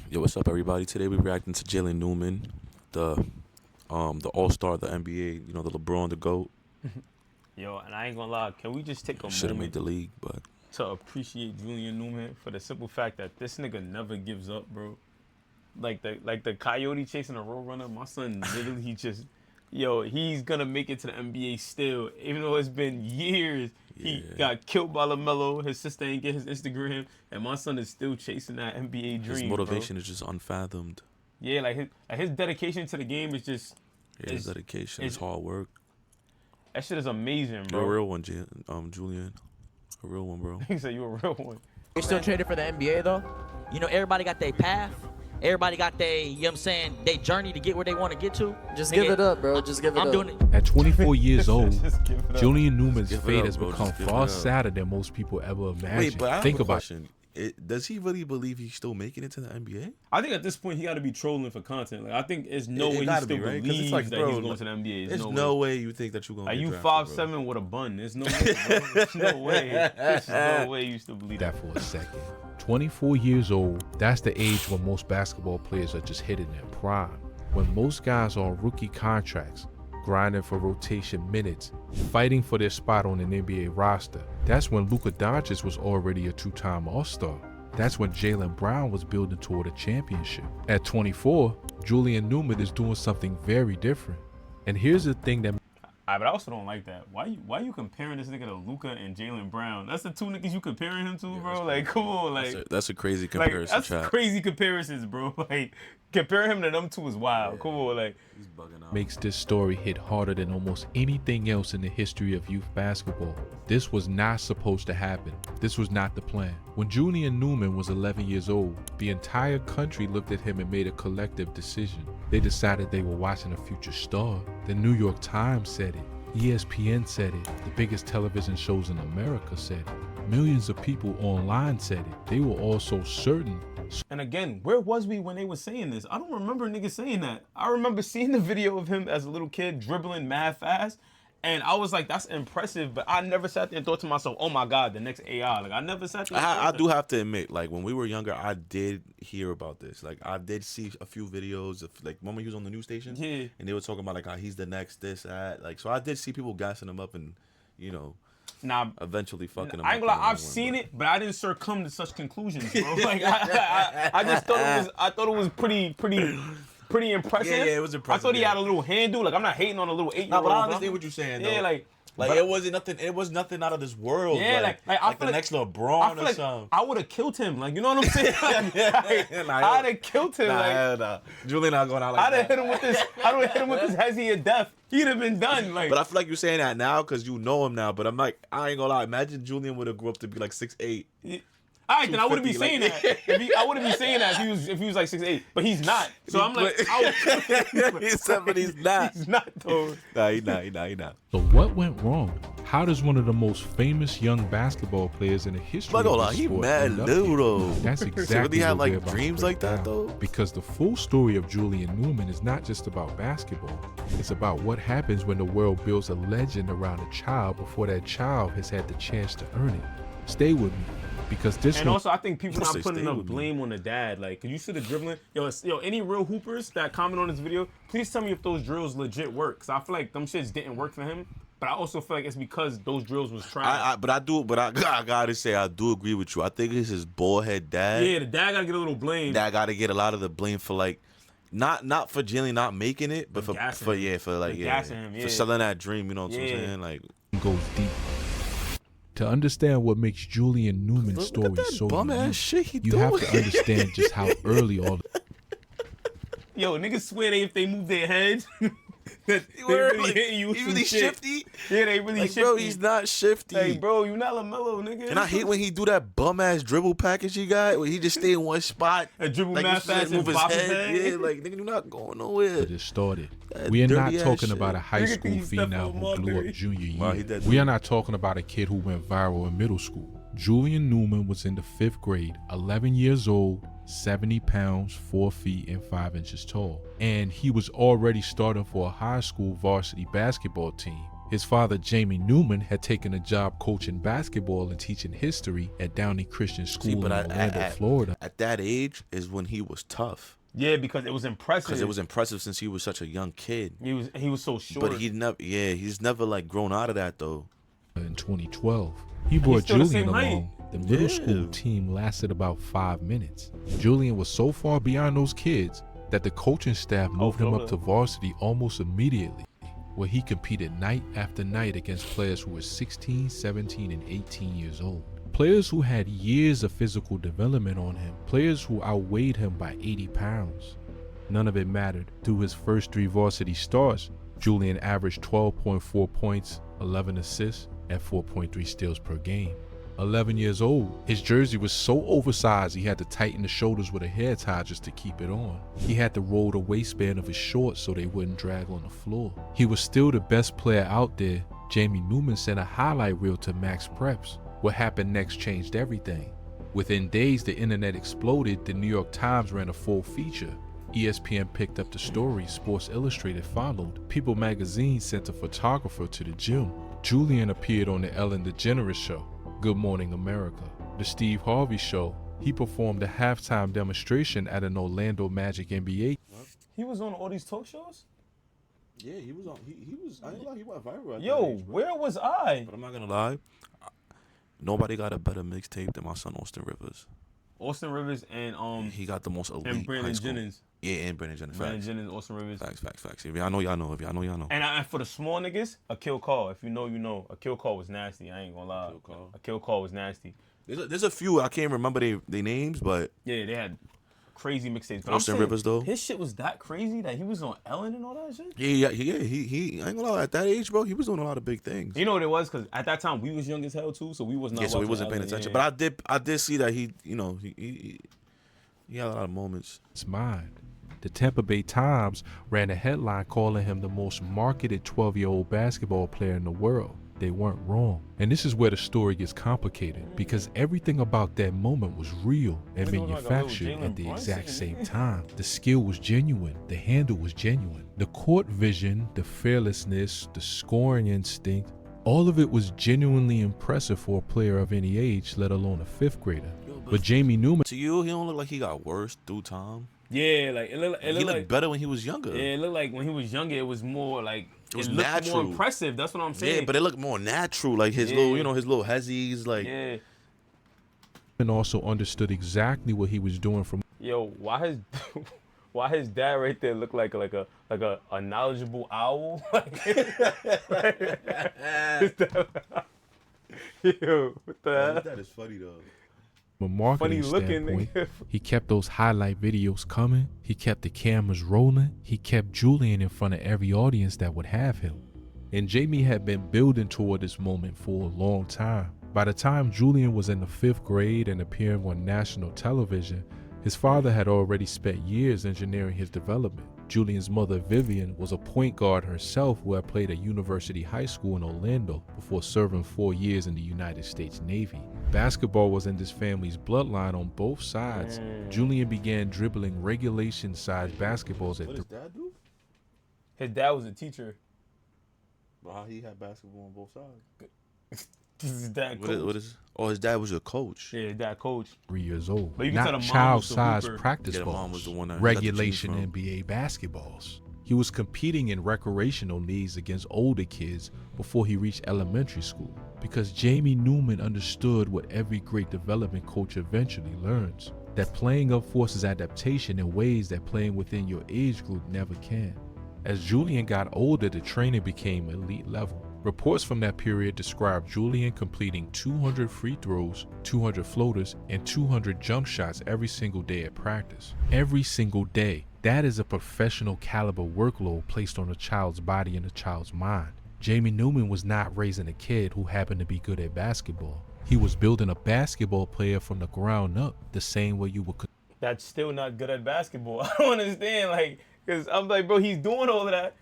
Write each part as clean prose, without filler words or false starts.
Yo, what's up, everybody? Today we're reacting to Julian Newman, the All-Star of the NBA. You know, the LeBron, the GOAT. Yo, and I ain't gonna lie, can we just take a Should have made moment the league, but to appreciate Julian Newman for the simple fact that this nigga never gives up, bro. Like the coyote chasing a road runner, my son literally he's gonna make it to the NBA still, even though it's been years. He got killed by LaMelo. His sister ain't get his Instagram, and my son is still chasing that NBA dream. his motivation bro. is just unfathomed. Yeah, his dedication to the game is just His dedication, his hard work. that shit is amazing, bro. You're a real one, Julian. A real one, bro. He said you a real one. You're still traded for the NBA though? You know, everybody got their path. Everybody got their, you know what I'm saying, their journey to get where they want to get to. Just give it up, bro. Just give it up. I'm doing it. At 24 years old, Julian Newman's Just give it fate up, has bro. become Just give far it up. sadder than most people ever imagined. Wait, but I have Think a about question. Does he really believe he's still making it to the NBA? I think at this point he got to be trolling for content. Like I think there's no way he gotta still be, right? 'Cause believes it's like, that bro, he's going to the NBA. There's no way you think that you're gonna. Are get you drafted, bro. 5'7" with a bun? There's no way. Bro. There's no way. There's no way you still believe that. that for a second. 24 years old, that's the age when most basketball players are just hitting their prime. When most guys are on rookie contracts, grinding for rotation minutes, fighting for their spot on an NBA roster. That's when Luka Doncic was already a two-time All-Star. That's when Jaylen Brown was building toward a championship. At 24, Julian Newman is doing something very different. And here's the thing that But I also don't like that. Why you comparing this nigga to Luka and Jaylen Brown? That's the two niggas you comparing him to, bro. Like, come on, like That's a crazy like comparison, that's chat. crazy comparisons, bro. Like comparing him to them two is wild. Come on, like He's bugging out. makes this story hit harder than almost anything else in the history of youth basketball. This was not supposed to happen. This was not the plan. When Julian Newman was 11 years old, the entire country looked at him and made a collective decision. They decided they were watching a future star. The New York Times said it. ESPN said it. The biggest television shows in America said it. Millions of people online said it. They were all so certain. And again, where was we when they were saying this? I don't remember niggas saying that. I remember seeing the video of him as a little kid dribbling mad fast. And I was like, that's impressive. But I never sat there and thought to myself, oh my God, the next AI. Like, I never sat there. I do have to admit, like, when we were younger, I did hear about this. Like, I did see a few videos of, like, when he was on the news station. Yeah. And they were talking about, like, how he's the next, this, that. Like, so I did see people gassing him up and, you know, Nah, eventually fucking him I ain't up. gonna lie, I've seen it, but I didn't succumb to such conclusions, bro. Like, I just thought it was pretty impressive. Yeah, it was impressive, I thought he yeah. had a little handle. Like, I'm not hating on a little 8-year-old. Nah, but I understand what you're saying, though. Yeah, like Like, it wasn't nothing. It was nothing out of this world. yeah, like I like feel the like, next I LeBron feel or like something. I would have killed him. Like, you know what I'm saying? Like, I'd have killed him. Nah, like, hell nah. Julian not going out like I'd have that. hit him with this. I'd have hit him with this hezzy of death. He'd have been done. Like, But I feel like you're saying that now because you know him now. But I'm like, I ain't gonna lie. Imagine Julian would have grew up to be like 6'8". all right, then I wouldn't be 250, saying like- that. I wouldn't be saying that if he was like 6'8", but he's not. So I'm like, I would kill him. He said, but he's not. He's not though. Nah, he not. So what went wrong? How does one of the most famous young basketball players in the history But of hold the on, he sport mad end up new here? though. That's So exactly really had what like we're about to dreams break like that down. though. Because the full story of Julian Newman is not just about basketball. It's about what happens when the world builds a legend around a child before that child has had the chance to earn it. Stay with me, because this And one, also, I think people Just not say putting stay enough with me. blame on the dad. Like, cause you see the dribbling. Yo, any real hoopers that comment on this video, please tell me if those drills legit work. Cause I feel like them shits didn't work for him. But I also feel like it's because those drills was trash. But I gotta say I do agree with you. I think it's his bald head dad. Yeah, the dad gotta get a little blame. That gotta get a lot of the blame for like, not for Jalen not making it, but for gassing for him. yeah for like For yeah, gassing him, yeah. for selling that dream. You know what I'm Yeah. saying? Like, goes deep. To understand what makes Julian Newman's look story at that so bum unique, ass shit he you doing. have to understand just how early all Yo, niggas swear if they move their heads, that they Word, really like, hitting you with he some really shit. shifty. Yeah, they really Like, shifty. bro, he's not shifty. Hey, bro, you not LaMelo, nigga. And I hate when he do that bum ass dribble package he got, where he just stay in one spot. A dribble like, mad you just fast move and his bop his head. head. Yeah, like nigga, you not going nowhere. it started. That We are not dirty ass talking shit. about a high Nigga school think he's Steph phenom who blew Marbury. up junior Wow, he year. did We too. are not talking about a kid who went viral in middle school. Julian Newman was in the 5th grade, 11 years old, 70 pounds, 4 feet, and 5 inches tall. And he was already starting for a high school varsity basketball team. His father, Jamie Newman, had taken a job coaching basketball and teaching history at Downey Christian School in Orlando, Florida. At that age is when he was tough. Yeah, because it was impressive. Because it was impressive since he was such a young kid. He was so short. But he's never like grown out of that though. In 2012, he brought still the Julian same height. along. The middle school team lasted about 5 minutes. Julian was so far beyond those kids that the coaching staff moved him up to varsity almost immediately, where he competed night after night against players who were 16, 17, and 18 years old. Players who had years of physical development on him, players who outweighed him by 80 pounds. None of it mattered. Through his first 3 varsity starts, Julian averaged 12.4 points, 11 assists, and 4.3 steals per game. 11 years old, his jersey was so oversized he had to tighten the shoulders with a hair tie just to keep it on. He had to roll the waistband of his shorts so they wouldn't drag on the floor. He was still the best player out there. Jamie Newman sent a highlight reel to Max Preps. What happened next changed everything. Within days, the internet exploded. The New York Times ran a full feature. ESPN picked up the story. Sports Illustrated followed. People magazine sent a photographer to the gym. Julian appeared on the Ellen DeGeneres show, Good Morning America, the Steve Harvey show. He performed a halftime demonstration at an Orlando Magic NBA. He was on all these talk shows? Yeah, he was on. He was. I ain't gonna lie, he went viral. Yo, where was I? But I'm not gonna lie. Nobody got a better mixtape than my son Austin Rivers. Austin Rivers and He got the most elite. and Brandon high school. Jennings. Yeah, and Brandon Jennings. Brandon Facts. Jennings, Austin Rivers. Facts. If y'all know, y'all know. If y'all know, y'all know. And for the small niggas, a kill call. If you know, you know. A kill call was nasty. I ain't gonna lie. A kill call was nasty. There's a few I can't remember their names, but Yeah, they had crazy mixtapes. But Austin Rivers though. His shit was that crazy that he was on Ellen and all that shit. Yeah. He I ain't gonna lie. At that age, bro, he was doing a lot of big things. You know what it was? Because at that time we was young as hell too, so we was not. Yeah, so he watching wasn't paying Ellen. attention. Yeah. But I did see that he had a lot of moments. It's mine. The Tampa Bay Times ran a headline calling him the most marketed 12-year-old basketball player in the world. They weren't wrong. And this is where the story gets complicated, because everything about that moment was real and Nigga look like a little manufactured Jalen at the Brunson. exact same time. The skill was genuine. The handle was genuine. The court vision, the fearlessness, the scoring instinct, all of it was genuinely impressive for a player of any age, let alone a 5th grader. But Jamie Newman, To you, he don't look like he got worse through time. Yeah, like it He looked looked like better when he was younger. yeah, it looked like when he was younger, it was more like It was looked natural. more impressive. That's what I'm saying. Yeah, but it looked more natural. Like his Yeah. little, his little hezzies. Like yeah, also understood exactly what he was doing from yo, why his dad right there look like a knowledgeable owl? Yo, what the hell? that is funny though. a marketing Funny looking standpoint. nigga. He kept those highlight videos coming. He kept the cameras rolling. He kept Julian in front of every audience that would have him. And Jamie had been building toward this moment for a long time. By the time Julian was in the 5th grade and appearing on national television, his father had already spent years engineering his development. Julian's mother, Vivian, was a point guard herself who had played at University High School in Orlando before serving 4 years in the United States Navy. Basketball was in this family's bloodline on both sides. Julian began dribbling regulation-sized basketballs at What does dad do? His dad was a teacher. But how he had basketball on both sides? His dad What coached. is? Oh, his dad was your coach. Yeah, his dad coached. 3 years old. But you can tell Not the mom was the child-sized hooper. practice Yeah, the balls. mom was the one that got the juice Regulation from. NBA basketballs. He was competing in recreational leagues against older kids before he reached elementary school, because Jamie Newman understood what every great development coach eventually learns, that playing up forces adaptation in ways that playing within your age group never can. As Julian got older, the training became elite level. Reports from that period describe Julian completing 200 free throws, 200 floaters, and 200 jump shots every single day at practice. Every single day. That is a professional caliber workload placed on a child's body and a child's mind. Jamie Newman was not raising a kid who happened to be good at basketball. He was building a basketball player from the ground up, the same way you would. That's still not good at basketball. I don't understand, like, because I'm like, bro, he's doing all of that.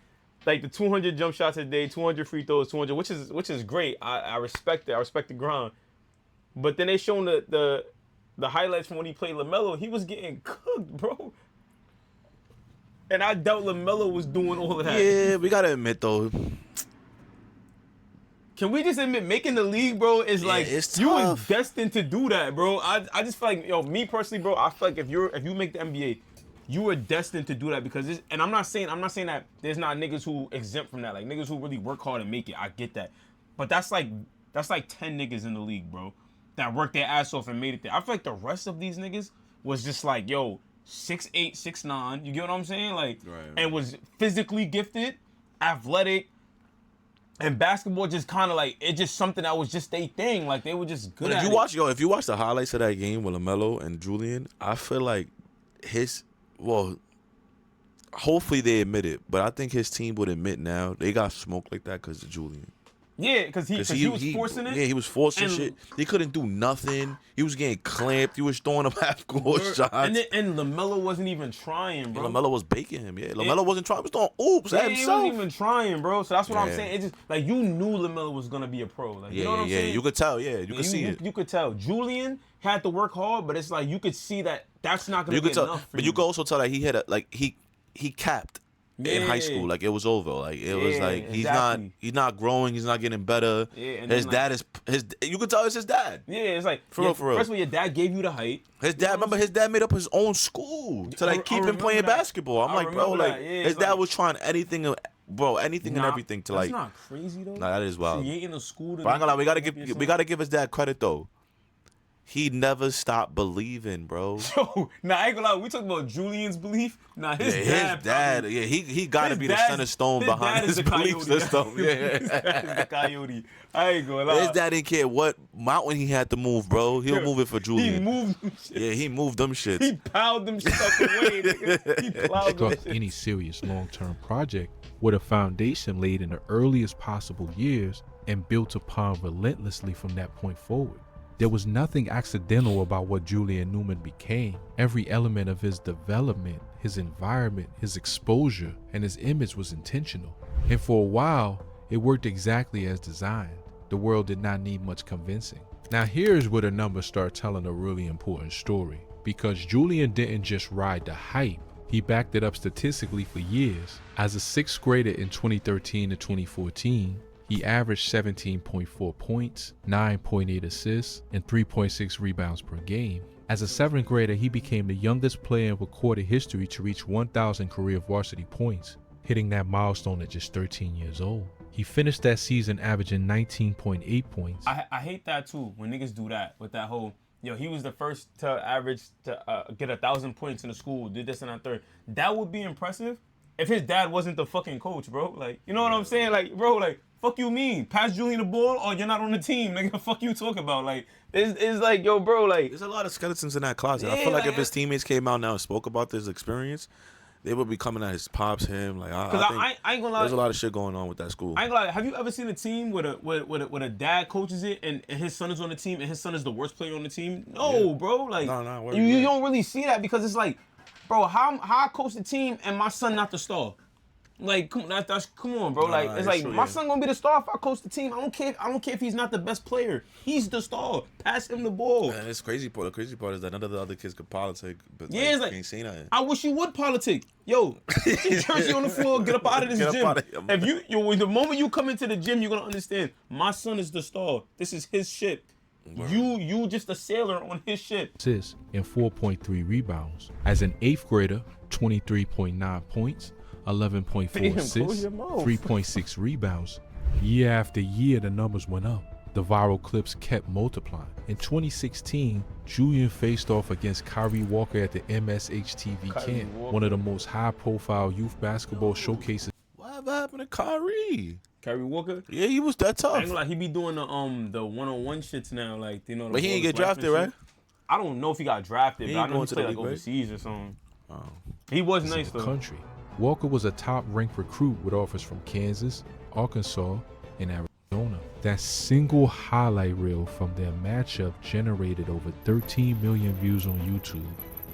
Like the 200 jump shots a day, 200 free throws, 200, which is great. I respect it. I respect the grind. But then they shown the highlights from when he played LaMelo. He was getting cooked, bro. And I doubt LaMelo was doing all of that. Yeah, we gotta admit though, can we just admit making the league, bro, is like it's you was tough. destined to do that, bro. I just feel like, yo, me personally, bro, I feel like if you make the NBA, you are destined to do that because this, and I'm not saying that there's not niggas who exempt from that, like niggas who really work hard and make it. I get that, but that's like 10 niggas in the league, bro, that worked their ass off and made it there. I feel like the rest of these niggas was just like, yo, 6'8", 6'9", you get what I'm saying, like, and was physically gifted, athletic, and basketball just kind of like it just something that was just their thing, like they were just good. But if you watch the highlights of that game with LaMelo and Julian, I feel like hopefully they admit it, but I think his team would admit now they got smoked like that because of Julian. Yeah, because he was forcing it. Yeah, he was forcing and, shit. He couldn't do nothing. He was getting clamped. He was throwing up half-court shots. And LaMelo wasn't even trying, bro. Yeah, LaMelo was baking him. Yeah, LaMelo wasn't trying. He was throwing oops at himself. He wasn't even trying, bro. So that's what I'm saying. It just like you knew LaMelo was gonna be a pro. Like, you know what I'm saying? You could tell. Yeah, you could see it. You could tell. Julian had to work hard, but it's like you could see that that's not gonna be enough for you. But you could also tell that he had he capped. In high school, like it was over. Like it was like he's not growing. He's not getting better. Yeah, and his dad is his. You can tell it's his dad. Yeah, it's like for real. First of all, your dad gave you the height. His dad, remember, his dad made up his own school to like keep him playing basketball. I'm like, bro, like his dad was trying anything, bro, anything and everything to like. That's not crazy though. Nah, that is wild. Creating a school. But I'm gonna lie, we gotta give his dad credit though. He never stopped believing, bro. Yo, I ain't gonna lie. We talking about Julian's belief. His dad. Yeah, he gotta be the center stone behind his belief system. Yeah, his dad is the coyote. I ain't gonna lie. His dad didn't care what mountain he had to move, bro. He'll move it for Julian. He moved them shit. Yeah, he moved them shits. He piled them shit up the way, nigga. He plowed them shit. Any serious long-term project with a foundation laid in the earliest possible years and built upon relentlessly from that point forward. There was nothing accidental about what Julian Newman became. Every element of his development, his environment, his exposure, and his image was intentional. And for a while, it worked exactly as designed. The world did not need much convincing. Now here's where the numbers start telling a really important story. Because Julian didn't just ride the hype, he backed it up statistically for years. As a 6th grader in 2013 to 2014, he averaged 17.4 points, 9.8 assists, and 3.6 rebounds per game. As a 7th grader, he became the youngest player in recorded history to reach 1,000 career varsity points, hitting that milestone at just 13 years old. He finished that season averaging 19.8 points. I hate that too, when niggas do that with that whole, yo, he was the first to average to get 1,000 points in the school, did this and that third. That would be impressive if his dad wasn't the fucking coach, bro. Like, you know what I'm saying? Like, bro, like, fuck you mean? Pass Julian the ball or you're not on the team, nigga. Fuck you talking about? Like, it's like, yo, bro, like. There's a lot of skeletons in that closet. Yeah, I feel like if his teammates came out now and spoke about this experience, they would be coming at his pops, him. Like, I ain't gonna lie. There's a lot of shit going on with that school. I ain't gonna lie. Have you ever seen a team where a dad coaches it and his son is on the team and his son is the worst player on the team? No, bro. Like, you don't really see that because it's like, bro, how I coach the team and my son not the star? Like, come on, bro. Like, it's like my son gonna be the star if I coach the team. I don't care if he's not the best player. He's the star. Pass him the ball. Man, it's crazy. The crazy part is that none of the other kids could politic, but yeah, it's like ain't seen nothing. I wish you would politic. Yo, put your jersey on the floor. Get up out of this gym. The moment you come into the gym, you're gonna understand. My son is the star. This is his shit. Word. You just a sailor on his shit. Assists and 4.3 rebounds. As an 8th grader, 23.9 points. 11.4 assists, 3.6 rebounds. Year after year, the numbers went up. The viral clips kept multiplying. In 2016, Julian faced off against Kyrie Walker at the MSH-TV camp, one of the most high-profile youth basketball showcases. What happened to Kyrie? Kyrie Walker? Yeah, he was that tough. I ain't gonna lie, he be doing the one-on-one shits now, like, you know. But he didn't get drafted, right? I don't know if he got drafted, but I know he played like overseas or something. Oh. He was nice though. Country. Walker was a top-ranked recruit with offers from Kansas, Arkansas, and Arizona. That single highlight reel from their matchup generated over 13 million views on YouTube.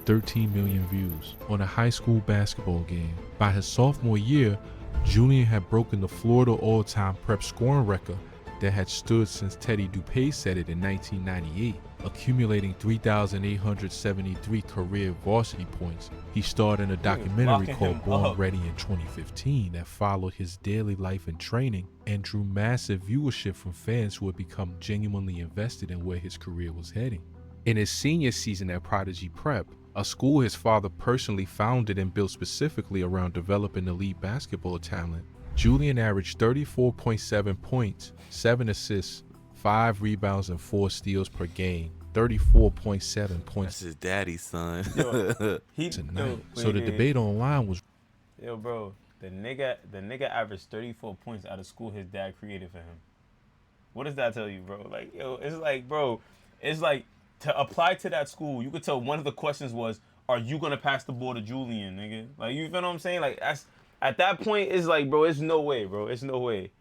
13 million views on a high school basketball game. By his sophomore year, Julian had broken the Florida all-time prep scoring record that had stood since Teddy Dupay set it in 1998. accumulating 3,873 career varsity points. He starred in a documentary called Born Ready in 2015 that followed his daily life and training and drew massive viewership from fans who had become genuinely invested in where his career was heading. In his senior season at Prodigy Prep, a school his father personally founded and built specifically around developing elite basketball talent, Julian averaged 34.7 points, 7 assists, 5 rebounds, and 4 steals per game. 34.7 points. That's his daddy's son. Tonight. So the debate online was, yo, bro, the nigga averaged 34 points out of school his dad created for him. What does that tell you, bro? Like, yo, it's like, bro, it's like, to apply to that school, you could tell one of the questions was, are you gonna pass the ball to Julian, nigga? Like, you feel what I'm saying? Like, that's, at that point, it's like, bro, it's no way, bro. It's no way.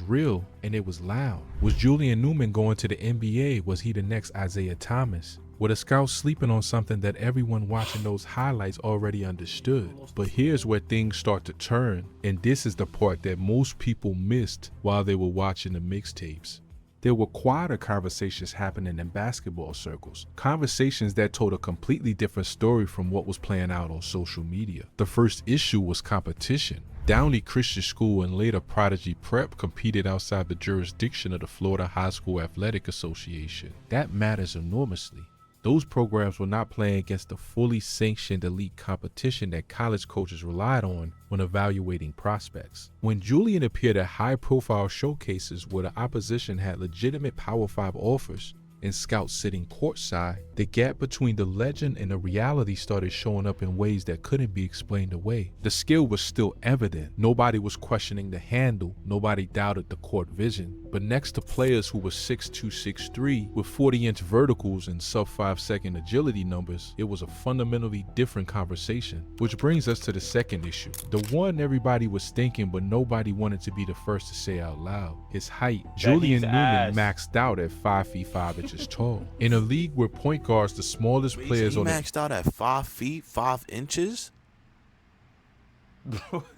Real, and it was loud. Was Julian Newman going to the NBA? Was he the next Isaiah Thomas? Were the scouts sleeping on something that everyone watching those highlights already understood? But here's where things start to turn, and this is the part that most people missed while they were watching the mixtapes. There were quieter conversations happening in basketball circles, conversations that told a completely different story from what was playing out on social media. The first issue was competition. Downey Christian School and later Prodigy Prep competed outside the jurisdiction of the Florida High School Athletic Association. That matters enormously. Those programs were not playing against the fully sanctioned elite competition that college coaches relied on when evaluating prospects. When Julian appeared at high-profile showcases where the opposition had legitimate Power 5 offers and scouts sitting courtside, the gap between the legend and the reality started showing up in ways that couldn't be explained away. The skill was still evident. Nobody was questioning the handle. Nobody doubted the court vision. But next to players who were 6'2", 6'3", with 40-inch verticals and sub-5-second agility numbers, it was a fundamentally different conversation. Which brings us to the second issue. The one everybody was thinking but nobody wanted to be the first to say out loud. His height. Julian Newman maxed out at 5 feet 5 inches tall. In a league where point guards, the smallest players on he maxed out at 5 feet 5 inches.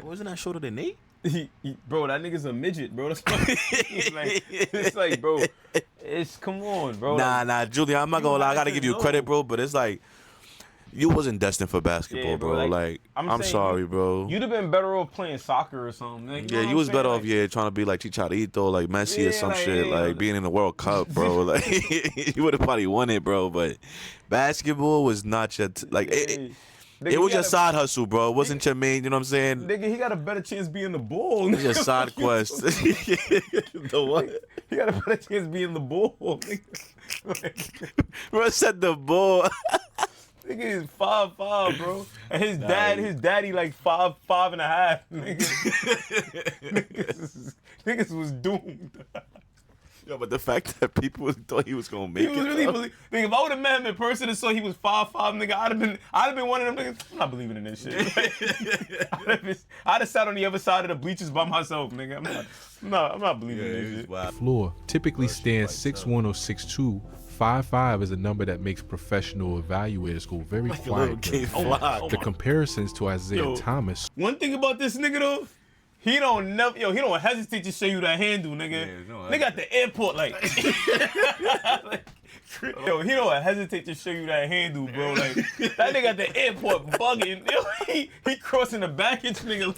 Wasn't that shorter than Nate? Bro, that nigga's a midget, bro. That's it's like, bro, it's, come on, bro. Nah, Julian, I'm not gonna lie. I gotta give you credit, bro, but it's like, you wasn't destined for basketball, bro. Like, I'm sorry, bro. You'd have been better off playing soccer or something. Like, you was better off, trying to be like Chicharito, like Messi or some shit, like being in the World Cup, bro. Like, you would have probably won it, bro. But basketball was not your, it was your side hustle, bro. It wasn't your main, you know what I'm saying? Nigga, he got a better chance being the bull. It's your side quest. The what? He got a better chance being the bull. Nigga. Bro said the bull. Nigga is 5'5", bro. And his daddy like 5'5.5". Niggas was doomed. Yo, but the fact that people thought he was gonna make it. Really nigga, if I would have met him in person and saw he was 5'5", nigga, I'd have been one of them niggas. I'm not believing in this shit. I'd have sat on the other side of the bleachers by myself, nigga. I'm not believing in this shit. The floor typically stands 6'1" or 6'2". 5'5" is a number that makes professional evaluators go very quiet. The comparisons to Isaiah Thomas. One thing about this nigga though, he don't hesitate to show you that handle, nigga. Nigga at the airport, like, yo, he don't hesitate to show you that handle, bro. Like, that nigga at the airport bugging. Yo, he crossing the baggage, nigga.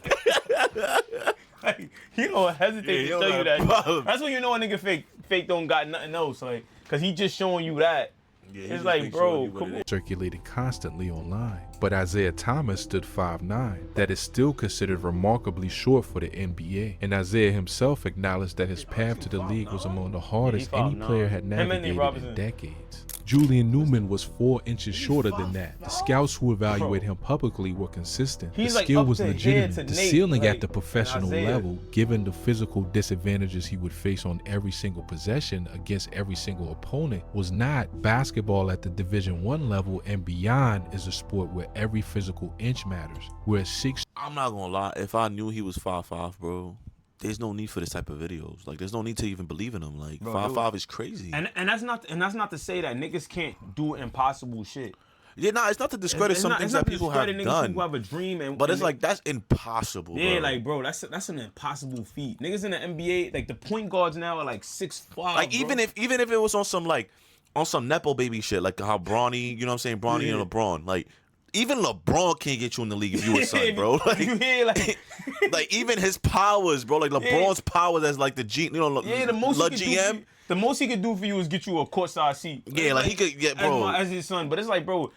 Like, he don't hesitate to show you that. That's when you know a nigga fake don't got nothing else, like, cause he just showing you that. Yeah, it's like, bro, come on. Circulated constantly online. But Isaiah Thomas stood 5'9". That is still considered remarkably short for the NBA. And Isaiah himself acknowledged that his path to the league was among the hardest any player had navigated in decades. Julian Newman was 4 inches shorter than that. The scouts who evaluate him publicly were consistent. The skill was legitimate. The ceiling at the professional level, given the physical disadvantages he would face on every single possession against every single opponent, was not. Basketball at the Division I level and beyond is a sport where every physical inch matters. Where 6. I'm not gonna lie. If I knew he was 5'5", bro, there's no need for this type of videos. Like, there's no need to even believe in him. Like, 5'5" is crazy. And that's not to say that niggas can't do impossible shit. Yeah, nah, it's not to discredit some things that people have done. Who have a dream but it's like, that's impossible, yeah, bro. like, bro, that's an impossible feat. Niggas in the NBA, like, the point guards now are like 6'5". Like, even if it was on some, like, on some nepo baby shit, like how Bronny, you know what I'm saying, Bronny and LeBron, like. Even LeBron can't get you in the league if you a son, bro. Like, you hear, like, like even his powers, bro. Like LeBron's powers as like the G, you know, the most GM. The most he could do for you is get you a courtside seat. Yeah, like he could get, bro. As his son, but it's like, bro,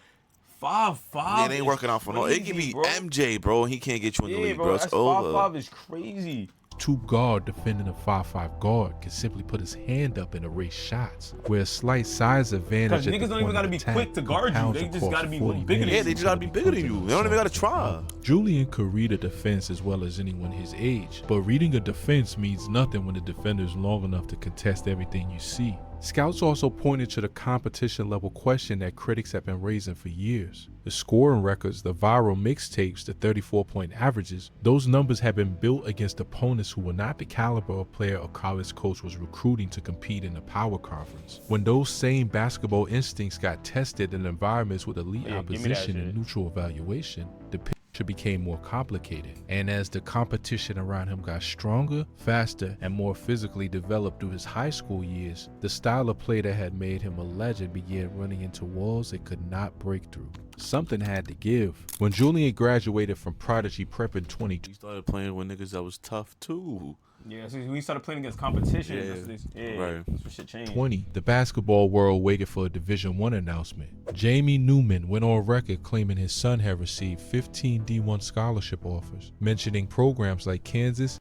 5'5". Yeah, it ain't working out for no. It could be bro. MJ, bro. He can't get you in the league, bro. It's That's over. 5'5" is crazy. Two guard defending a 5'5" guard can simply put his hand up and erase shots, where a slight size advantage. Because niggas don't even gotta be quick to guard you. They just gotta be bigger than you. Yeah, they just gotta be bigger than you. They don't even gotta try. Julian could read a defense as well as anyone his age, but reading a defense means nothing when the defender is long enough to contest everything you see. Scouts also pointed to the competition level question that critics have been raising for years. The scoring records, the viral mixtapes, the 34-point averages, those numbers have been built against opponents who were not the caliber of player a college coach was recruiting to compete in a power conference. When those same basketball instincts got tested in environments with elite opposition and neutral evaluation, the picture became more complicated. And as the competition around him got stronger, faster, and more physically developed through his high school years, the style of play that had made him a legend began running into walls it could not break through. Something had to give. When Julian graduated from Prodigy Prep in 2020, He started playing with niggas that was tough too. Yeah, so we started playing against competition. Right. That's when shit changed. the basketball world waited for a Division I announcement. Jamie Newman went on record claiming his son had received 15 D1 scholarship offers, mentioning programs like Kansas.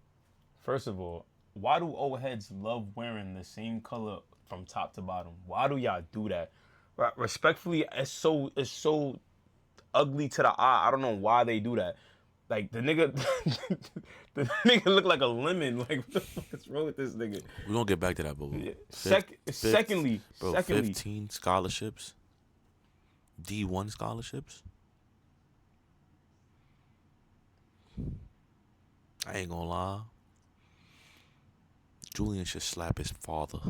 First of all, why do old heads love wearing the same color from top to bottom? Why do y'all do that? Right, respectfully, it's so ugly to the eye. I don't know why they do that. Like the nigga look like a lemon. Like what the fuck is wrong with this nigga? We're gonna get back to that, but Secondly, 15 scholarships, D1 scholarships. I ain't gonna lie. Julian should slap his father.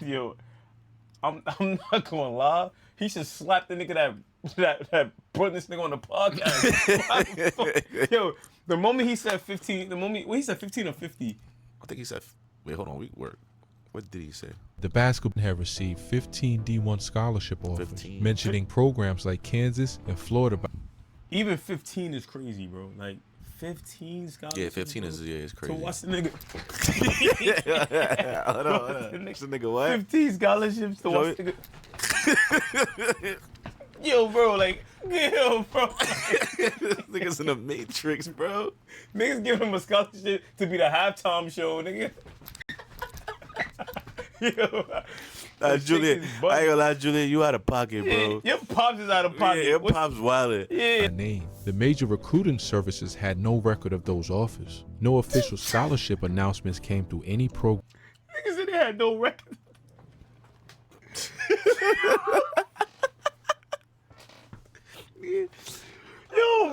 Yo, I'm not gonna lie. He should slap the nigga that brought this nigga on the podcast. Yo, the moment he said 15, he said 15 or 50. I think he said. Wait, hold on. What did he say? The basketball had received 15 D1 scholarship offers, 15. mentioning programs like Kansas and Florida. Even 15 is crazy, bro. Like 15 scholarships. Yeah, 15 is crazy. So watch the nigga. Hold on. Next nigga, what? 15 scholarships to watch the nigga. Yo, bro, like, yo, bro. This nigga's in the Matrix, bro. Niggas give him a scholarship to be the halftime show, nigga. Yo. Julian, I ain't gonna lie, Julian, you out of pocket, bro. Your pops is out of pocket. Yeah, your pops wildin'. Yeah. Name. The major recruiting services had no record of those offers. No official scholarship announcements came through any program. Niggas said they had no record. Yo,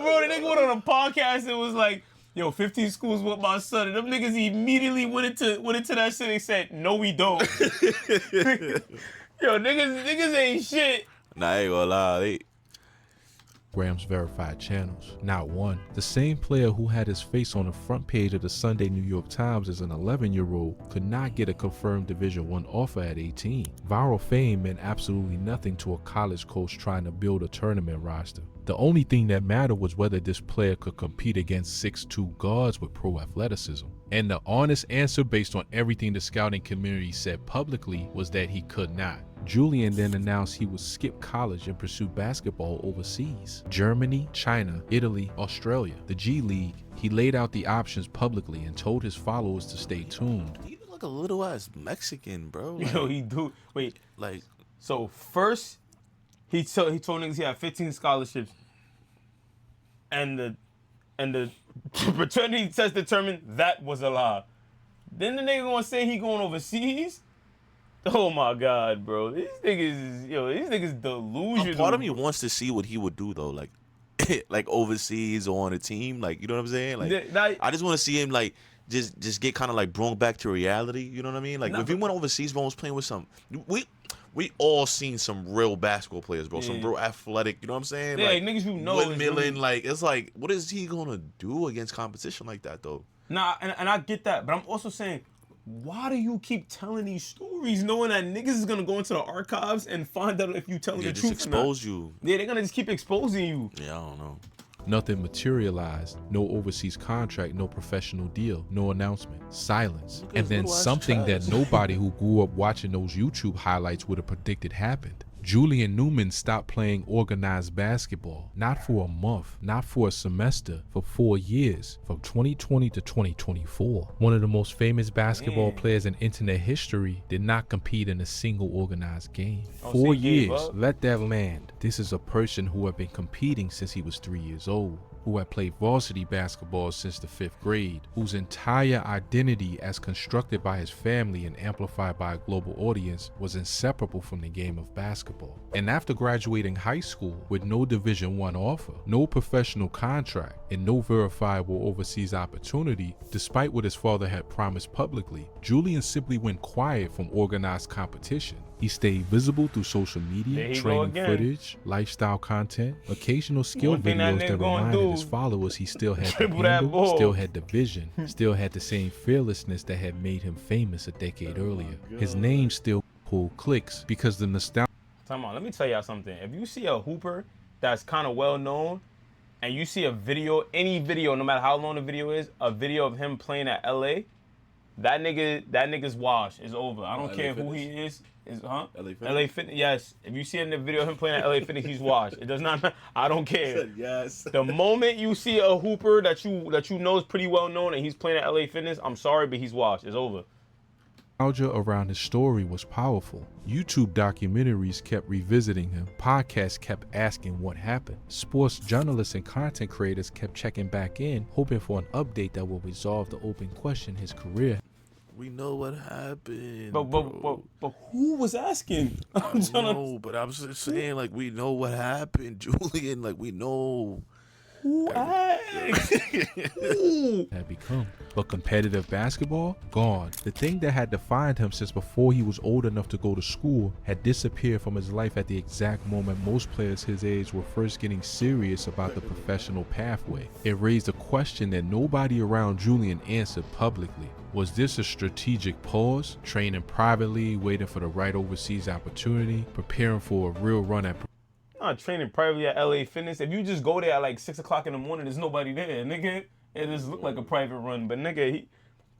bro, the nigga went on a podcast and was like, yo, 15 schools with my son. And them niggas immediately went into that shit and said, no, we don't. Yo, niggas ain't shit. Nah, I ain't gonna lie. Program's verified channels. Not one. The same player who had his face on the front page of the Sunday New York Times as an 11-year-old could not get a confirmed Division I offer at 18. Viral fame meant absolutely nothing to a college coach trying to build a tournament roster. The only thing that mattered was whether this player could compete against 6'2" guards with pro athleticism. And the honest answer, based on everything the scouting community said publicly, was that he could not. Julian then announced he would skip college and pursue basketball overseas. Germany, China, Italy, Australia, the G League. He laid out the options publicly and told his followers to stay tuned. He look like a little ass Mexican, bro. Like, Yo, he do. Wait. Like, So first, he told niggas he had 15 scholarships, and the paternity test determined that was a lie. Then the nigga gonna say he going overseas? Oh my God, bro. These niggas delusional. part of me wants to see what he would do though, like, like overseas or on a team, like, you know what I'm saying? Like, I just want to see him like just get kind of like brought back to reality. You know what I mean? Like, if he went overseas, bro, was playing with some. We all seen some real basketball players, bro. Some real athletic. You know what I'm saying? Yeah, like niggas you know. Windmilling, really... like it's like, what is he gonna do against competition like that though? Nah, and I get that, but I'm also saying, why do you keep telling these stories knowing that niggas is gonna go into the archives and find out if you telling the truth just or not? expose you. Yeah, they're gonna just keep exposing you. Yeah, I don't know. Nothing materialized. No overseas contract, no professional deal, no announcement. Silence. Look at And his then little ass something that chest. nobody who grew up watching those YouTube highlights would have predicted happened. Julian Newman stopped playing organized basketball, not for a month, not for a semester, for 4 years, from 2020 to 2024. One of the most famous basketball players in internet history did not compete in a single organized game. Oh, 4 so he gave years, up? let that land. This is a person who had been competing since he was 3 years old, who had played varsity basketball since the 5th grade, whose entire identity as constructed by his family and amplified by a global audience was inseparable from the game of basketball. And after graduating high school with no Division I offer, no professional contract, and no verifiable overseas opportunity, despite what his father had promised publicly, Julian simply went quiet from organized competition. He stayed visible through social There media, he go training again. footage, lifestyle content, occasional skill One thing that videos that nigga gonna reminded do, his followers he still had the dribble that handle, ball. still had the vision, still had the same fearlessness that had made him famous a decade earlier. His name still pulled clicks because the nostalgia Time on, let me tell y'all something. If you see a hooper that's kind of well known, and you see a video, any video, no matter how long the video is, a video of him playing at LA, that nigga's wash is over. I don't LA care who Fitness? he is. LA Fitness? LA Fitness. Yes. If you see in the video of him playing at LA Fitness, he's washed. It does not. I don't care. Yes. The moment you see a hooper that you know is pretty well known and he's playing at LA Fitness, I'm sorry, but he's washed. It's over. around his story was powerful. YouTube documentaries kept revisiting him. Podcasts kept asking what happened. Sports journalists and content creators kept checking back in, hoping for an update that will resolve the open question his career. We know what happened. But who was asking? I'm trying to. No, but I'm just saying, like, we know what happened, Julian. Like, we know. Who asked? Who? Had become. But competitive basketball? Gone. The thing that had defined him since before he was old enough to go to school had disappeared from his life at the exact moment most players his age were first getting serious about the professional pathway. It raised a question that nobody around Julian answered publicly. Was this a strategic pause, training privately, waiting for the right overseas opportunity, preparing for a real run at Not training privately at LA Fitness. If you just go there at like 6 o'clock in the morning, there's nobody there, nigga. It just look like a private run, but nigga,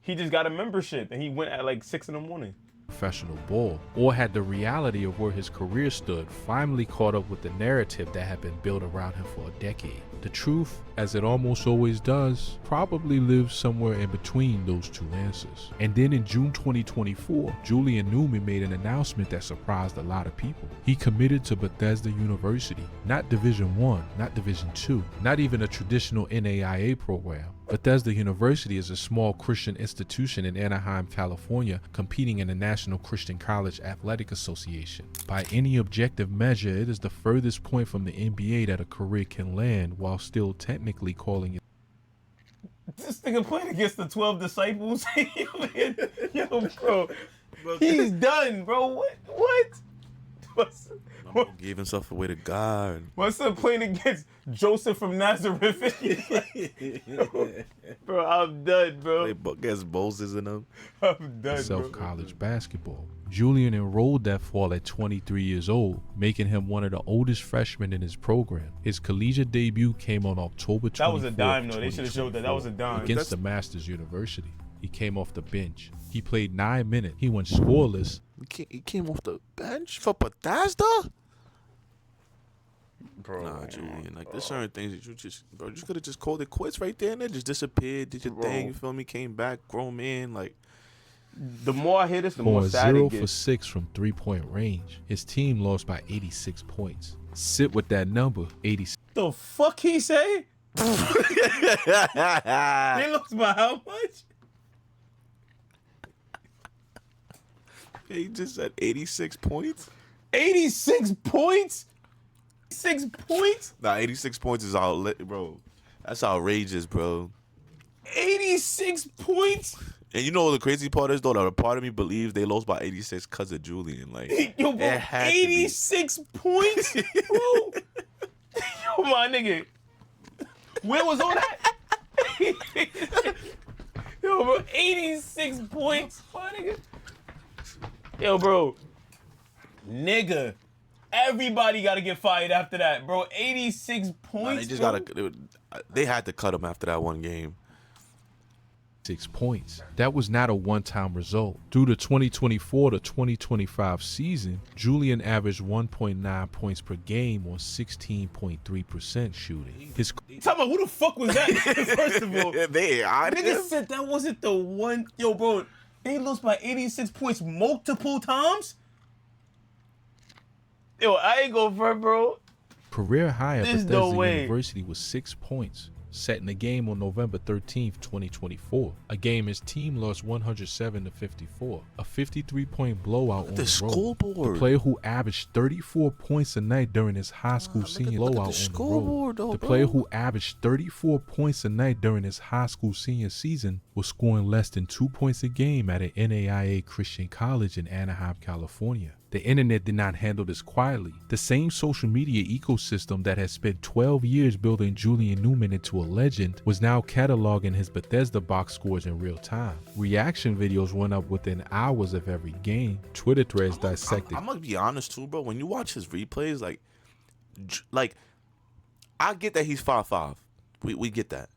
he just got a membership and he went at like 6 in the morning. professional ball? Or had the reality of where his career stood finally caught up with the narrative that had been built around him for a decade? The truth, as it almost always does, probably lives somewhere in between those two answers. And then in June 2024, Julian Newman made an announcement that surprised a lot of people. He committed to Bethesda University, not Division I, not Division II, not even a traditional NAIA program. Bethesda University is a small Christian institution in Anaheim, California, competing in the National Christian College Athletic Association. By any objective measure, it is the furthest point from the NBA that a career can land while still technically calling it. This nigga playing against the 12 disciples. Yo, bro. He's done, bro. What? What? Gave himself away to God. What's up playing against Joseph from Nazareth? Bro, I'm done, bro. They against Moses and them. I'm done, Self-college basketball. Julian enrolled that fall at 23 years old, making him one of the oldest freshmen in his program. His collegiate debut came on October 24th. That was a dime, though. They should have showed that. That was a dime. Against the Masters University. He came off the bench. He played 9 minutes. He went scoreless. He came off the bench for Bethesda? Bro. Nah, Julian. Like, there's certain things that you could have just called it quits right there and then just disappeared, did your thing, you feel me? Came back, grown man, like. The more I hear this, the more Going sad 0 it for gets. 6 from 3-point range. His team lost by 86 points. Sit with that number, 86. The fuck he say? They lost by how much? He just said 86 points? 86 points? 6 points? Nah, 86 points is bro. That's outrageous, bro. 86 points? And you know what the crazy part is, though? That a part of me believes they lost by 86 because of Julian. Like, Yo, bro, it had to be. 86 points? Bro. Yo, my nigga. Where was all that? Yo, bro, 86 points, my nigga. Yo, bro, nigga, everybody got to get fired after that, bro. 86 points. They just they had to cut him after that one game. 6 points. That was not a one-time result. Through the 2024 to 2025 season, Julian averaged 1.9 points per game on 16.3% shooting. Tell me, who the fuck was that? First of all, They nigga said that wasn't the one. Yo, bro, they lost by 86 points multiple times. Yo, I ain't going for it, bro. Career high at There's Bethesda no way. University was 6 points, set in the game on November 13th, 2024. A game his team lost 107-54. A 53-point blowout on The the road. scoreboard. The player who averaged 34 points a night during his high school senior look at blowout the on the scoreboard, road. though, The bro. player who averaged 34 points a night during his high school senior season was scoring less than 2 points a game at an NAIA Christian college in Anaheim, California. The internet did not handle this quietly. The same social media ecosystem that had spent 12 years building Julian Newman into a legend was now cataloging his Bethesda box scores in real time. Reaction videos went up within hours of every game. Twitter threads dissected. I'm gonna be honest too, bro. When you watch his replays, like I get that he's 5'5". We get that.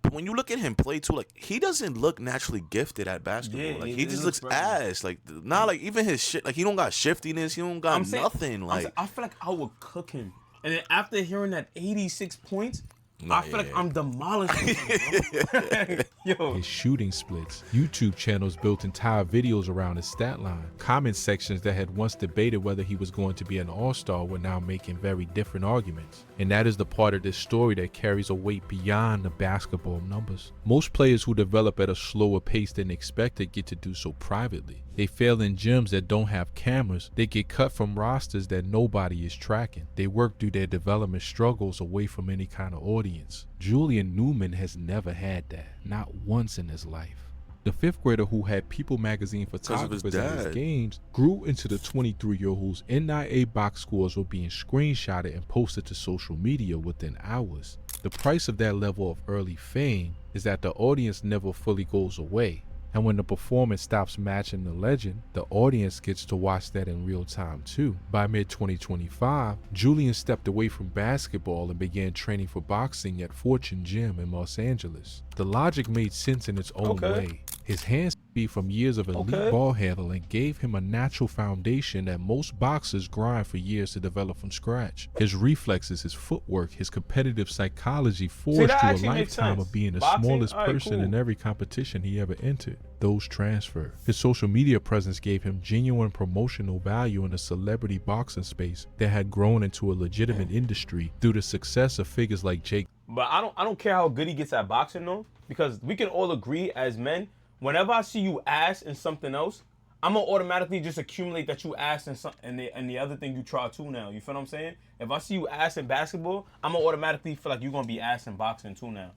But when you look at him play too, like he doesn't look naturally gifted at basketball. Yeah, like he he just looks looks ass. Like not like even his shit. Like he don't got shiftiness. He don't got nothing. Like I feel like I would cook him. And then after hearing that 86 points, I feel like I'm demolishing him, bro. Yo. His shooting splits. YouTube channels built entire videos around his stat line. Comment sections that had once debated whether he was going to be an all-star were now making very different arguments. And that is the part of this story that carries a weight beyond the basketball numbers. Most players who develop at a slower pace than expected get to do so privately. They fail in gyms that don't have cameras. They get cut from rosters that nobody is tracking. They work through their development struggles away from any kind of audience. Julian Newman has never had that, not once in his life. The fifth grader who had People magazine photographers at his games grew into the 23-year-old whose NIA box scores were being screenshotted and posted to social media within hours. The price of that level of early fame is that the audience never fully goes away. And when the performance stops matching the legend, the audience gets to watch that in real time too. By mid-2025, Julian stepped away from basketball and began training for boxing at Fortune Gym in Los Angeles. The logic made sense in its own way. His hands speed from years of elite ball handling gave him a natural foundation that most boxers grind for years to develop from scratch. His reflexes, his footwork, his competitive psychology forged through a lifetime of being the smallest person in every competition he ever entered. Those transfer. His social media presence gave him genuine promotional value in the celebrity boxing space that had grown into a legitimate industry through the success of figures like Jake. But I don't care how good he gets at boxing though, because we can all agree as men, whenever I see you ass in something else, I'm gonna automatically just accumulate that you ass in and the other thing you try too now. You feel what I'm saying? If I see you ass in basketball, I'm gonna automatically feel like you're gonna be ass in boxing too now.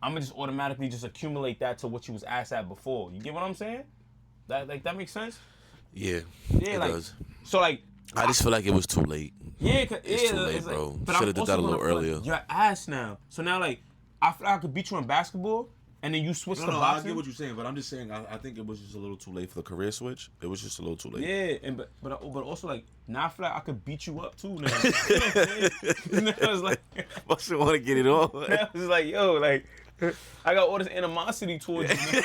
I'm gonna just automatically just accumulate that to what you was ass at before. You get what I'm saying? That makes sense? yeah, Yeah, it like does. so like I just feel like it was too late. yeah, It's too late, bro. But Shoulda I'm did also that a little gonna feel like earlier. you're ass now. So now like I feel like I could beat you in basketball and then you switch to I boxing. get what you're saying, but I'm just saying I think it was just a little too late for the career switch. It was just a little too late. Yeah, and but also like now I feel like I could beat you up too now. You know what I'm saying? Now it's like Must want to get it on. now it's like yo like I got all this animosity towards you.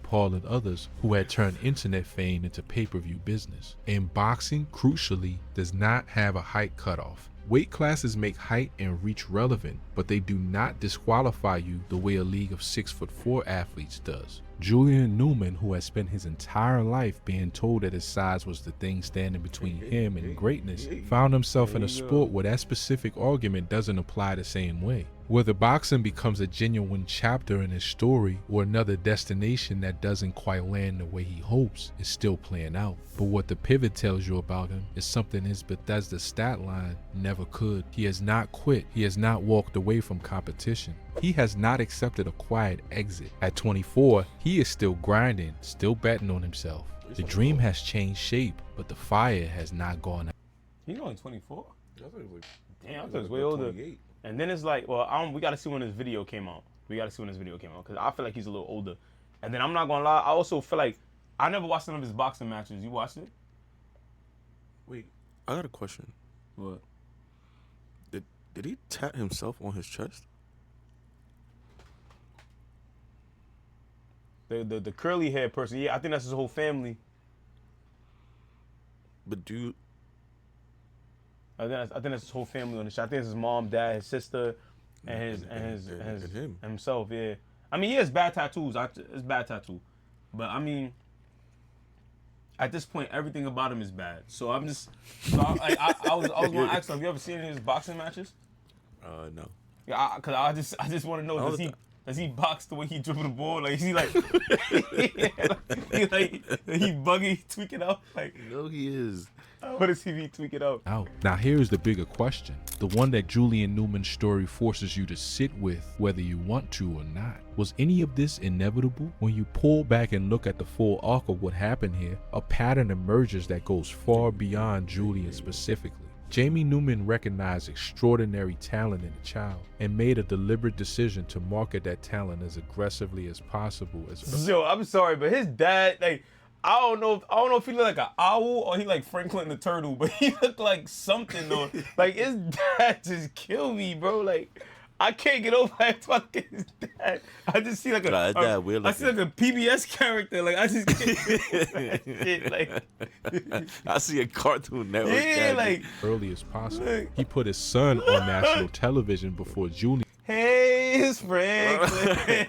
Paul and others who had turned internet fame into pay-per-view business. And boxing, crucially, does not have a height cutoff. Weight classes make height and reach relevant, but they do not disqualify you the way a league of 6'4" athletes does. Julian Newman, who has spent his entire life being told that his size was the thing standing between him and greatness, found himself in a sport where that specific argument doesn't apply the same way. Whether boxing becomes a genuine chapter in his story or another destination that doesn't quite land the way he hopes is still playing out. But what the pivot tells you about him is something his Bethesda stat line never could. He has not quit. He has not walked away from competition. He has not accepted a quiet exit. At 24, he is still grinding, still betting on himself. The dream has changed shape, but the fire has not gone out. He's only 24. I thought it was Damn, I thought he was way older. 28. And then it's like, well, we got to see when this video came out. We gotta see when this video came out because I feel like he's a little older. And then I'm not gonna lie, I also feel like I never watched none of his boxing matches. You watched it? Wait, I got a question. What? Did he tat himself on his chest? The curly hair person, yeah, I think that's his whole family. But I think that's his whole family on the show. I think it's his mom, dad, his sister, and him. himself. Yeah, I mean he has bad tattoos. It's bad tattoo, but I mean at this point everything about him is bad. So I'm just I was gonna ask him, have you ever seen any of his boxing matches? No. Yeah, cause I just want to know, does he box the way he dribble the ball? Like, is he like, he buggy, tweak it out? Like, No, he is. what does he be tweaking out? Now here's the bigger question, the one that Julian Newman's story forces you to sit with whether you want to or not. Was any of this inevitable? When you pull back and look at the full arc of what happened here, a pattern emerges that goes far beyond Julian specifically. Jamie Newman recognized extraordinary talent in the child and made a deliberate decision to market that talent as aggressively as possible. Yo, I'm sorry, but his dad, like, I don't know if he look like an owl or he like Franklin the turtle, but he looked like something though. Like his dad just killed me, bro. Like I can't get over his dad. I just see like His dad weird I see like a PBS character. Like I just can't shit. Like I see a Cartoon Network. yeah, like early as possible. He put his son on national television before Julian. Hey, it's Franklin.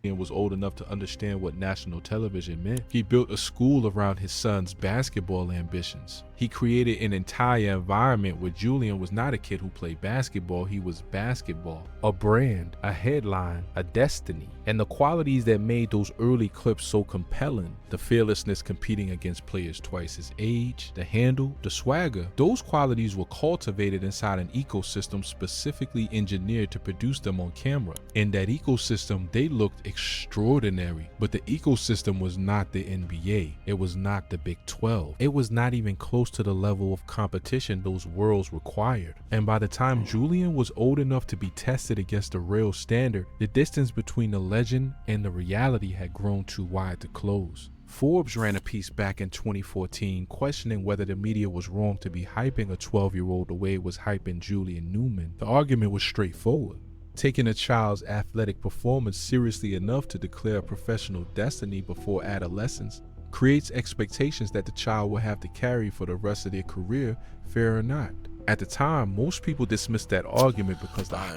And was old enough to understand what national television meant. He built a school around his son's basketball ambitions. He created an entire environment where Julian was not a kid who played basketball, he was basketball. A brand, a headline, a destiny. And the qualities that made those early clips so compelling, the fearlessness competing against players twice his age, the handle, the swagger, those qualities were cultivated inside an ecosystem specifically engineered to produce them on camera. In that ecosystem, they looked extraordinary, but the ecosystem was not the NBA. It was not the Big 12. It was not even close to the level of competition those worlds required. And by the time Julian was old enough to be tested against a real standard, the distance between the legend and the reality had grown too wide to close. Forbes ran a piece back in 2014 questioning whether the media was wrong to be hyping a 12-year-old the way it was hyping Julian Newman. The argument was straightforward. Taking a child's athletic performance seriously enough to declare a professional destiny before adolescence creates expectations that the child will have to carry for the rest of their career, fair or not. At the time, most people dismissed that argument because I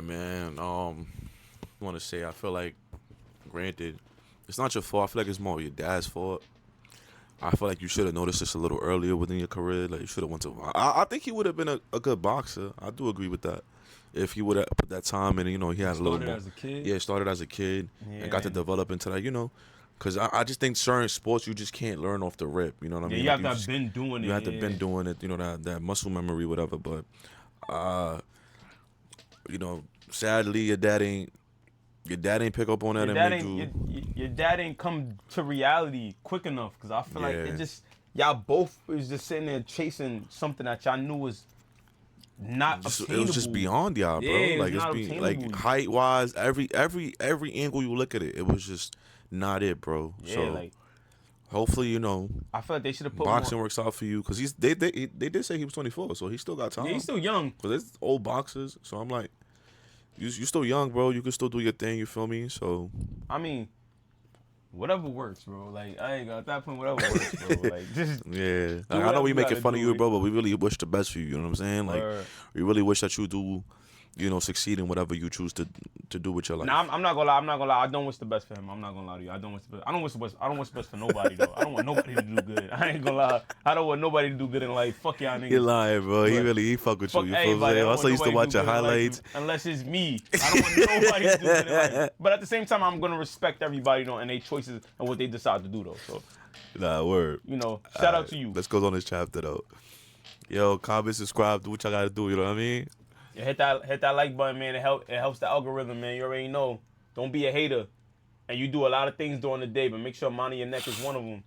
want to say I feel like, granted, it's not your fault. I feel like it's more your dad's fault. I feel like you should have noticed this a little earlier within your career. Like you should have went to. I think he would have been a good boxer. I do agree with that. If he would have put that time in, he has a little more. As a kid. Yeah, started as a kid and got to develop into that. Because I just think certain sports you just can't learn off the rip. You know what I mean? You have to have been doing it. You have to been doing it. That muscle memory, whatever. But, sadly, your dad ain't pick up on that. Your dad ain't come to reality quick enough. Because I feel like it just y'all both was just sitting there chasing something that y'all knew was not obtainable. It was just beyond y'all, bro. Yeah, like it's height wise, every angle you look at it, it was just not it, bro. Yeah, so hopefully, I feel like they should have put boxing works out for you because they did say he was 24, so he still got time. Yeah, he's still young. Because there's old boxers, so I'm like, you still young, bro. You can still do your thing. You feel me? So I mean, whatever works, bro. Like I ain't got at that point. Whatever works, bro. Like just yeah. Like, I know we making fun of you, bro, but we really wish the best for you. You know what I'm saying? Like we really wish that you do. Succeed in whatever you choose to do with your life. Nah, I'm not gonna lie. I don't wish the best for him. I'm not gonna lie to you. I don't wish the best. I don't wish the best for nobody though. I don't want nobody to do good. I ain't gonna lie. I don't want nobody to do good in life. Fuck y'all niggas. He lying, bro. He fuck with you. You feel me? I also used to watch your highlights. Unless it's me. I don't want nobody to do good in life. But at the same time, I'm gonna respect everybody and their choices and what they decide to do though. So. Nah, word. Shout out to you. Let's go on this chapter though. Yo, comment, subscribe, do what y'all gotta do. You know what I mean? Yeah, hit that like button, man. It helps the algorithm, man. You already know. Don't be a hater. And you do a lot of things during the day, but make sure Money Your Neck is one of them.